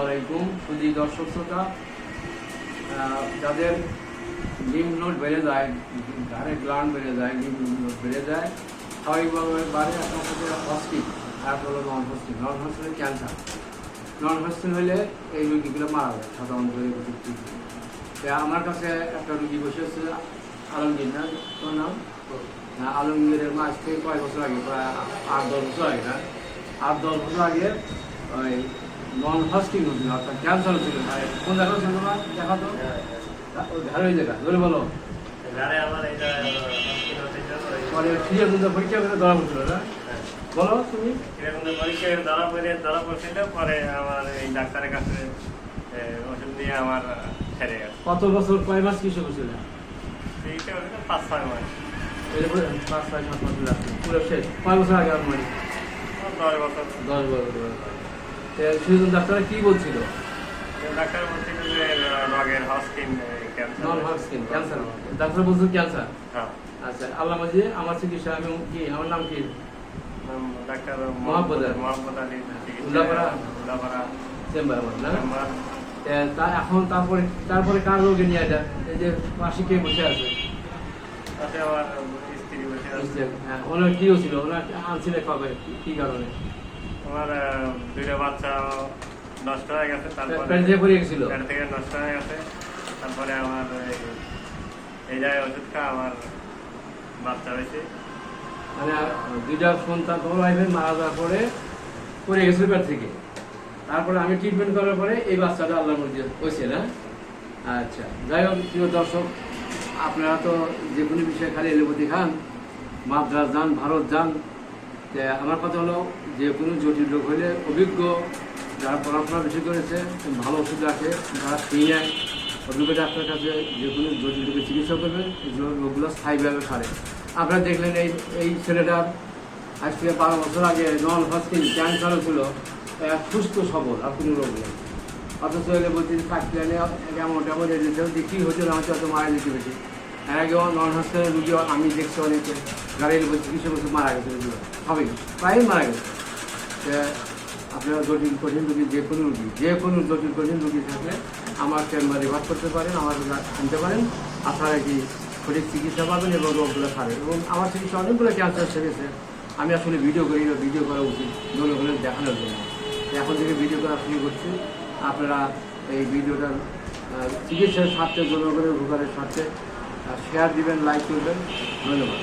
আলাইকুম সুধী দর্শক শ্রোতা, যাদের লিম্ফ নোড বেড়ে যায়, ঘাড়ে গ্ল্যান্ড বেড়ে যায়, লিম্ফ নোড বেড়ে যায়, স্বাভাবিকভাবে বাড়ে আপনার সাথে হস্টিক, আর হলো নন হস্টিক। নন হস্টিক ক্যান্সার। নন হস্টিক হলে এই রোগীগুলো মারা যায় সাধারণত। আমার কাছে একটা রুগী বসে আছে, আলমগীর না তোর নাম? আলমগীরের মাস থেকে কয়েক বছর আগে, প্রায় 8-10 বছর আগে, না 8-10 বছর আগে ওই নন হস্টিং হচ্ছিল, অর্থাৎ ক্যান্সার হচ্ছিল। কোন জায়গা ছিল না দেখা তো? ওই ঘাড়ে ওই জায়গা ধরে বলো। পরে ফিরে পরীক্ষা করে ধরা পড়ছিল না? বলো তুমি। ধরা পড়ছিল, পরে আমার এই ডাক্তারের কাছে ওষুধ দিয়ে আমার সেরে গেছে। কত বছর, কয় মাস কিসে করছিল? 5-6 মাস। 5-6 মাস পুরো শেষ। কয় বছর আগে আপনার? 10 বছর। 10 বছর। সুজন ডাক্তার কি বলছিল? ডাক্তার বলছিল যে রগের হস্কিন ক্যান্সার। নন হস্কিন ক্যান্সার। ডাক্তার বলছিল ক্যান্সার। হ্যাঁ। আচ্ছা, আল্লাহ মাঝে আমার চিকিৎসা, আমি কি, আমার নাম কি? ডাক্তার মোহাম্মদ আলী উল্লাপাড়া চেম্বার আমার না? তা এখন তারপরে কার রোগে নিয়ে যায়? এই যে পাশে কে বসে আছে? তাতে আমার স্ত্রী বসে আছে। হ্যাঁ, ওনার কি হয়েছিল? ওনার আনছিলে কবে, কি কারণে? আমার 2টা বাচ্চা নষ্ট হয়ে গেছে। তারপরে পেট দিয়ে পড়ে গেছিল, পেট থেকে নষ্ট হয়ে গেছে। তারপরে আমার এই জায়গায় ওষুধ খাওয়া আমার বাচ্চা হয়েছে। মানে 2টা সন্তান তোমার ওয়াইফের মারা যাওয়ার পরে পড়ে গেছিল পেট থেকে। তারপরে আমি ট্রিটমেন্ট করার পরে এই বাচ্চাটা আল্লাহর মধ্যে হয়েছে না? আচ্ছা, যাই হোক প্রিয় দর্শক, আপনারা তো যে কোনো বিষয়ে খালি এলোপতি খান, মাদ্রাস যান, ভারত যান। আমার কথা হলো, যে কোনো জটিল রোগ হলে অভিজ্ঞ যারা পড়াশোনা বেশি করেছে, ভালো ওষুধ রাখে, যারা খেয়ে নেয়, অভিজ্ঞ ডাক্তারের কাছে যে কোনো জটিল রোগের চিকিৎসা করবেন, এই রোগগুলো স্থায়ীভাবে সারে। আপনারা দেখলেন এই ছেলেটার আজ থেকে 12 বছর আগে নন হস্কিন ক্যান্সার ছিল, সুস্থ সবল, আর কোনো রোগ নেই। অথচ এলে বলছি চাকরি আনে কেমন যে কী হচ্ছিল, আমার অত মারা যেতে বেশি। এর আগেও নন হস্পিটালের রুগী আমি দেখছি অনেকে, গাড়ি বলছি কিছু বছর মারা গেছে, রুগীগুলো সবই প্রায় মারা গেছে। আপনারা জটিল কঠিন রুগী, যে কোনো জটিল কঠিন রুগী থাকলে আমার চেম্বারে রেফার করতে পারেন, আমার আনতে পারেন। আপনারা কি সঠিক চিকিৎসা পাবেন এবং রোগগুলো খাবেন। এবং আমার চিকিৎসা অনেকগুলো ক্যান্সার সেরেছে। আমি আসলে ভিডিও করি না, ভিডিও করা উচিত জনগণের দেখানোর জন্য। এখন থেকে ভিডিও করা শুরু করছি। আপনারা এই ভিডিওটা চিকিৎসার স্বার্থে, জনগণের উপকারের স্বার্থে শেয়ার দিবেন, লাইক করবেন। ধন্যবাদ।